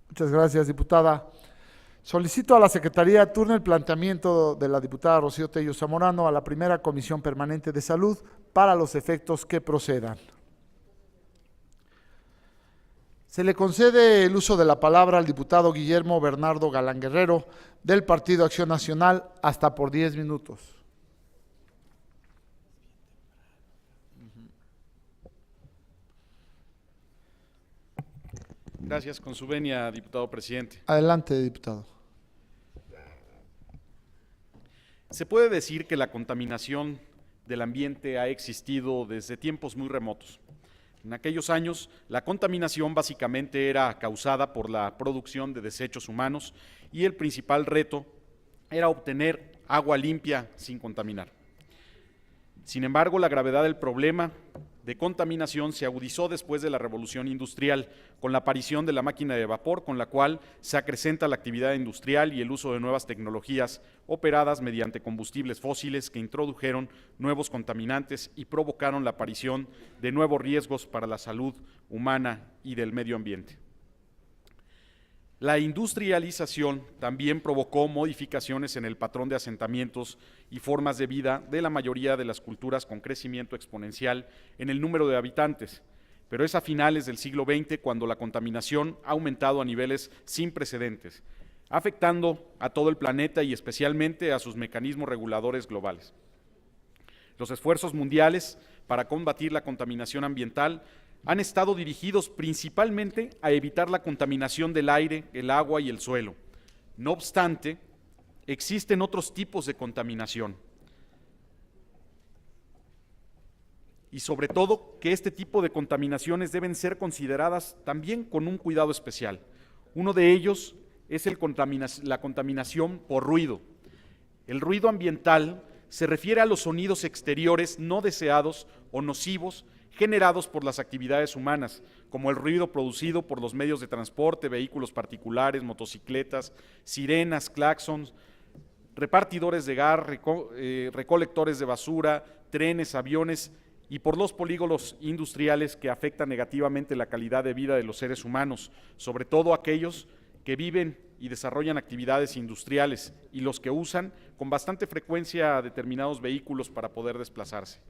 Muchas gracias, diputada. Solicito a la Secretaría turne el planteamiento de la diputada Rocío Tello Zamorano a la primera Comisión Permanente de Salud para los efectos que procedan. Se le concede el uso de la palabra al diputado Guillermo Bernardo Galán Guerrero del Partido Acción Nacional hasta por 10 minutos. Gracias, con su venia, diputado presidente. Adelante, diputado. Se puede decir que la contaminación del ambiente ha existido desde tiempos muy remotos. En aquellos años, la contaminación básicamente era causada por la producción de desechos humanos y el principal reto era obtener agua limpia sin contaminar. Sin embargo, la gravedad del problema de contaminación se agudizó después de la revolución industrial, con la aparición de la máquina de vapor, con la cual se acrecenta la actividad industrial y el uso de nuevas tecnologías operadas mediante combustibles fósiles que introdujeron nuevos contaminantes y provocaron la aparición de nuevos riesgos para la salud humana y del medio ambiente. La industrialización también provocó modificaciones en el patrón de asentamientos y formas de vida de la mayoría de las culturas con crecimiento exponencial en el número de habitantes, pero es a finales del siglo XX cuando la contaminación ha aumentado a niveles sin precedentes, afectando a todo el planeta y especialmente a sus mecanismos reguladores globales. Los esfuerzos mundiales para combatir la contaminación ambiental han estado dirigidos principalmente a evitar la contaminación del aire, el agua y el suelo. No obstante, existen otros tipos de contaminación. Y sobre todo que este tipo de contaminaciones deben ser consideradas también con un cuidado especial. Uno de ellos es la contaminación por ruido. El ruido ambiental se refiere a los sonidos exteriores no deseados o nocivos generados por las actividades humanas, como el ruido producido por los medios de transporte, vehículos particulares, motocicletas, sirenas, claxons, repartidores de gas, recolectores de basura, trenes, aviones y por los polígonos industriales que afectan negativamente la calidad de vida de los seres humanos, sobre todo aquellos que viven y desarrollan actividades industriales y los que usan con bastante frecuencia determinados vehículos para poder desplazarse.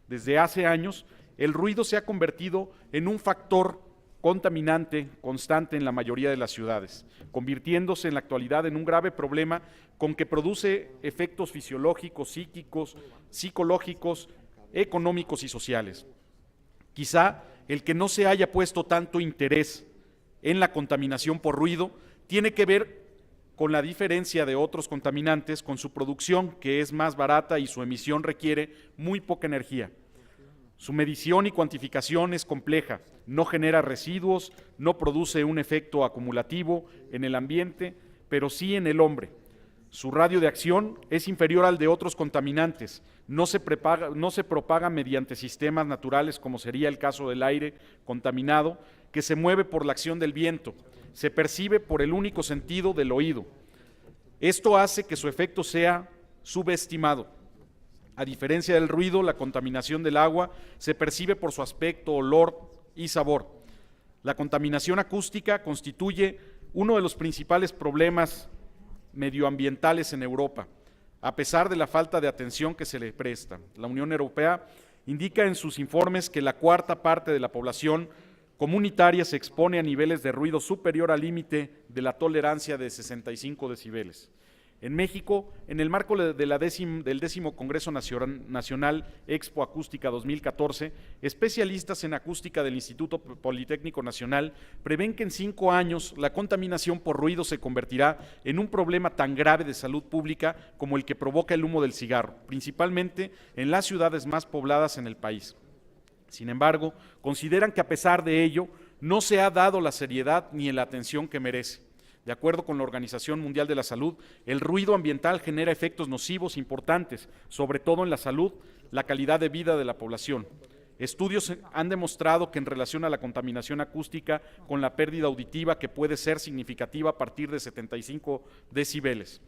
Desde hace años, el ruido se ha convertido en un factor contaminante constante en la mayoría de las ciudades, convirtiéndose en la actualidad en un grave problema con que produce efectos fisiológicos, psíquicos, psicológicos, económicos y sociales. Quizá el que no se haya puesto tanto interés en la contaminación por ruido tiene que ver con la diferencia de otros contaminantes, con su producción, que es más barata y su emisión requiere muy poca energía. Su medición y cuantificación es compleja, no genera residuos, no produce un efecto acumulativo en el ambiente, pero sí en el hombre. Su radio de acción es inferior al de otros contaminantes, no se propaga mediante sistemas naturales como sería el caso del aire contaminado, que se mueve por la acción del viento, se percibe por el único sentido del oído. Esto hace que su efecto sea subestimado. A diferencia del ruido, la contaminación del agua se percibe por su aspecto, olor y sabor. La contaminación acústica constituye uno de los principales problemas medioambientales en Europa, a pesar de la falta de atención que se le presta. La Unión Europea indica en sus informes que la cuarta parte de la población comunitaria se expone a niveles de ruido superior al límite de la tolerancia de 65 decibeles. En México, en el marco del 10º Congreso Nacional Expo Acústica 2014, especialistas en acústica del Instituto Politécnico Nacional prevén que en 5 años la contaminación por ruido se convertirá en un problema tan grave de salud pública como el que provoca el humo del cigarro, principalmente en las ciudades más pobladas en el país. Sin embargo, consideran que a pesar de ello, no se ha dado la seriedad ni la atención que merece. De acuerdo con la Organización Mundial de la Salud, el ruido ambiental genera efectos nocivos importantes, sobre todo en la salud, la calidad de vida de la población. Estudios han demostrado que en relación a la contaminación acústica con la pérdida auditiva, que puede ser significativa a partir de 75 decibeles.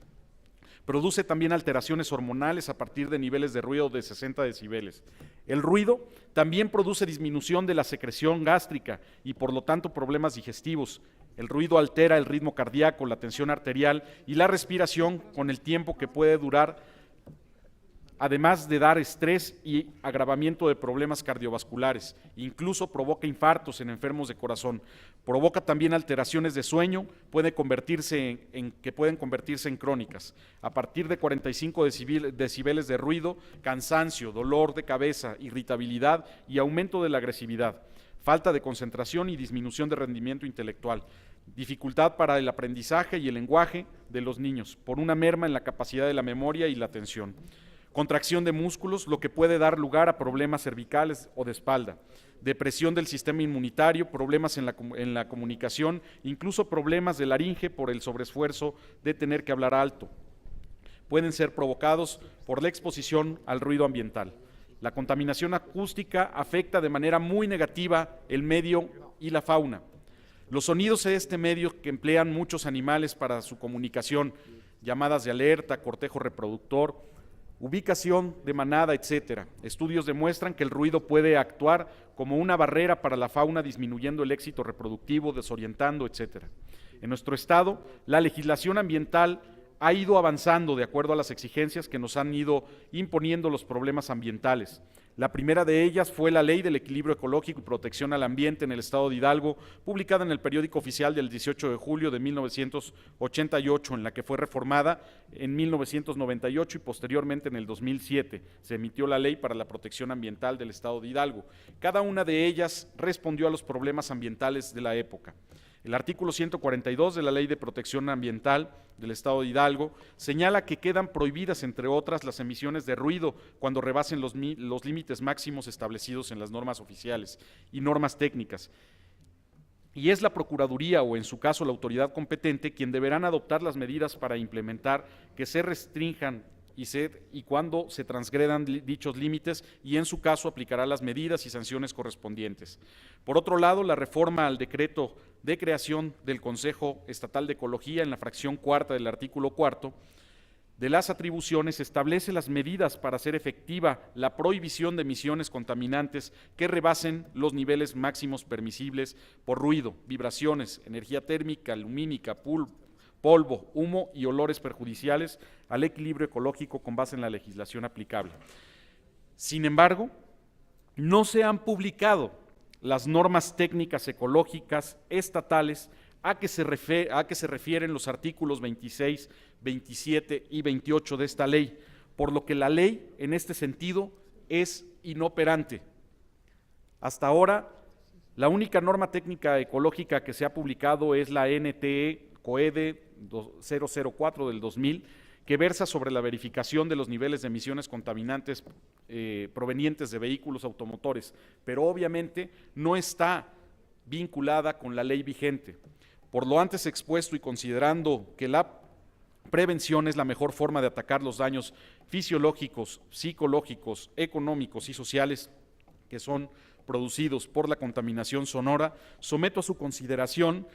Produce también alteraciones hormonales a partir de niveles de ruido de 60 decibeles. El ruido también produce disminución de la secreción gástrica y por lo tanto problemas digestivos. El ruido altera el ritmo cardíaco, la tensión arterial y la respiración con el tiempo que puede durar, además de dar estrés y agravamiento de problemas cardiovasculares. Incluso provoca infartos en enfermos de corazón. Provoca también alteraciones de sueño, que pueden convertirse en crónicas. A partir de 45 decibeles de ruido, cansancio, dolor de cabeza, irritabilidad y aumento de la agresividad. Falta de concentración y disminución de rendimiento intelectual, dificultad para el aprendizaje y el lenguaje de los niños, por una merma en la capacidad de la memoria y la atención. Contracción de músculos, lo que puede dar lugar a problemas cervicales o de espalda, depresión del sistema inmunitario, problemas en la comunicación, incluso problemas de laringe por el sobreesfuerzo de tener que hablar alto. Pueden ser provocados por la exposición al ruido ambiental. La contaminación acústica afecta de manera muy negativa el medio y la fauna. Los sonidos de este medio que emplean muchos animales para su comunicación, llamadas de alerta, cortejo reproductor, ubicación de manada, etcétera. Estudios demuestran que el ruido puede actuar como una barrera para la fauna, disminuyendo el éxito reproductivo, desorientando, etcétera. En nuestro estado, la legislación ambiental ha ido avanzando de acuerdo a las exigencias que nos han ido imponiendo los problemas ambientales. La primera de ellas fue la Ley del Equilibrio Ecológico y Protección al Ambiente en el Estado de Hidalgo, publicada en el Periódico Oficial del 18 de julio de 1988, en la que fue reformada en 1998 y posteriormente en el 2007. Se emitió la Ley para la Protección Ambiental del Estado de Hidalgo. Cada una de ellas respondió a los problemas ambientales de la época. El artículo 142 de la Ley de Protección Ambiental del Estado de Hidalgo señala que quedan prohibidas, entre otras, las emisiones de ruido cuando rebasen los límites máximos establecidos en las normas oficiales y normas técnicas. Y es la Procuraduría o, en su caso, la autoridad competente quien deberán adoptar las medidas para implementar que se restrinjan y cuando se transgredan dichos límites, y en su caso aplicará las medidas y sanciones correspondientes. Por otro lado, la reforma al decreto de creación del Consejo Estatal de Ecología, en la fracción cuarta del artículo 4 de las atribuciones, establece las medidas para hacer efectiva la prohibición de emisiones contaminantes que rebasen los niveles máximos permisibles por ruido, vibraciones, energía térmica, lumínica, polvo, humo y olores perjudiciales al equilibrio ecológico con base en la legislación aplicable. Sin embargo, no se han publicado las normas técnicas ecológicas estatales a que se refieren los artículos 26, 27 y 28 de esta ley, por lo que la ley, en este sentido, es inoperante. Hasta ahora, la única norma técnica ecológica que se ha publicado es la NTE COEDE 004 del 2000, que versa sobre la verificación de los niveles de emisiones contaminantes provenientes de vehículos automotores, pero obviamente no está vinculada con la ley vigente. Por lo antes expuesto y considerando que la prevención es la mejor forma de atacar los daños fisiológicos, psicológicos, económicos y sociales que son producidos por la contaminación sonora, someto a su consideración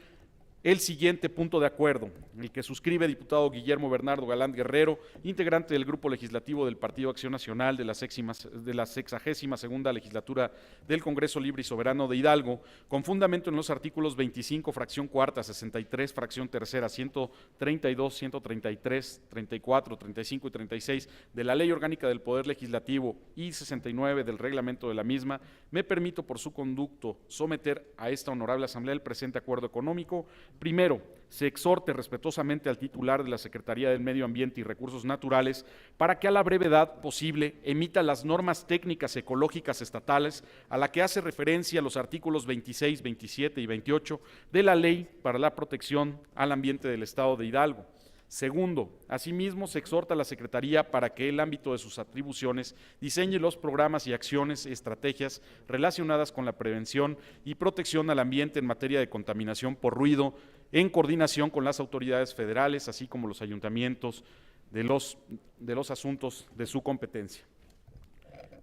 el siguiente punto de acuerdo, el que suscribe el diputado Guillermo Bernardo Galán Guerrero, integrante del Grupo Legislativo del Partido Acción Nacional de la 62ª legislatura del Congreso Libre y Soberano de Hidalgo, con fundamento en los artículos 25, fracción cuarta, 63, fracción tercera, 132, 133, 34, 35 y 36 de la Ley Orgánica del Poder Legislativo y 69 del reglamento de la misma, me permito por su conducto someter a esta honorable Asamblea el presente acuerdo económico, Primero, se exhorte respetuosamente al titular de la Secretaría del Medio Ambiente y Recursos Naturales para que a la brevedad posible emita las normas técnicas ecológicas estatales a la que hace referencia los artículos 26, 27 y 28 de la Ley para la Protección al Ambiente del Estado de Hidalgo. Segundo, asimismo se exhorta a la Secretaría para que en el ámbito de sus atribuciones diseñe los programas y acciones y estrategias relacionadas con la prevención y protección al ambiente en materia de contaminación por ruido, en coordinación con las autoridades federales, así como los ayuntamientos de los asuntos de su competencia.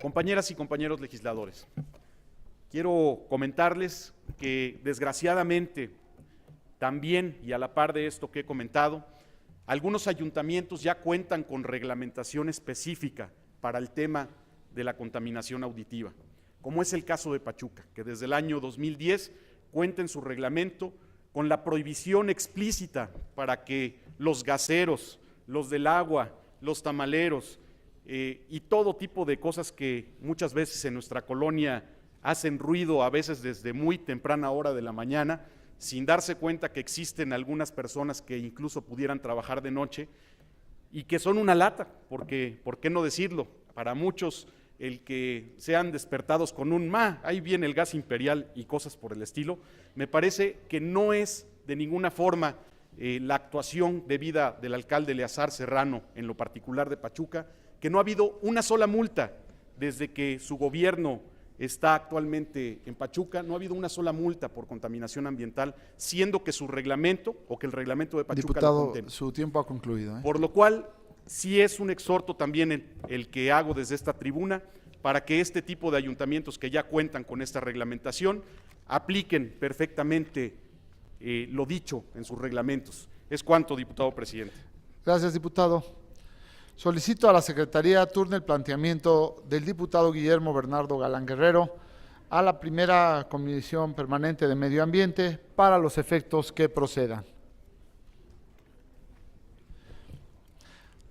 Compañeras y compañeros legisladores, quiero comentarles que desgraciadamente también, y a la par de esto que he comentado, algunos ayuntamientos ya cuentan con reglamentación específica para el tema de la contaminación auditiva, como es el caso de Pachuca, que desde el año 2010 cuenta en su reglamento con la prohibición explícita para que los gaseros, los del agua, los tamaleros y todo tipo de cosas que muchas veces en nuestra colonia hacen ruido, a veces desde muy temprana hora de la mañana, sin darse cuenta que existen algunas personas que incluso pudieran trabajar de noche y que son una lata, porque, ¿por qué no decirlo? Para muchos el que sean despertados con un ahí viene el gas imperial y cosas por el estilo, me parece que no es de ninguna forma la actuación debida del alcalde Eleazar Serrano, en lo particular de Pachuca, que no ha habido una sola multa desde que su gobierno está actualmente en Pachuca, no ha habido una sola multa por contaminación ambiental, siendo que su reglamento, o que el reglamento de Pachuca Diputado, lo contempla. su tiempo ha concluido. Por lo cual, sí es un exhorto también el que hago desde esta tribuna para que este tipo de ayuntamientos que ya cuentan con esta reglamentación apliquen perfectamente lo dicho en sus reglamentos. Es cuanto, diputado presidente. Gracias, diputado. Solicito a la Secretaría turne el planteamiento del diputado Guillermo Bernardo Galán Guerrero a la primera Comisión Permanente de Medio Ambiente para los efectos que procedan.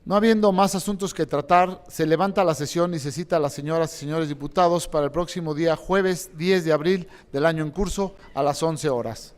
No habiendo más asuntos que tratar, se levanta la sesión y se cita a las señoras y señores diputados para el próximo día jueves 10 de abril del año en curso a las 11 horas.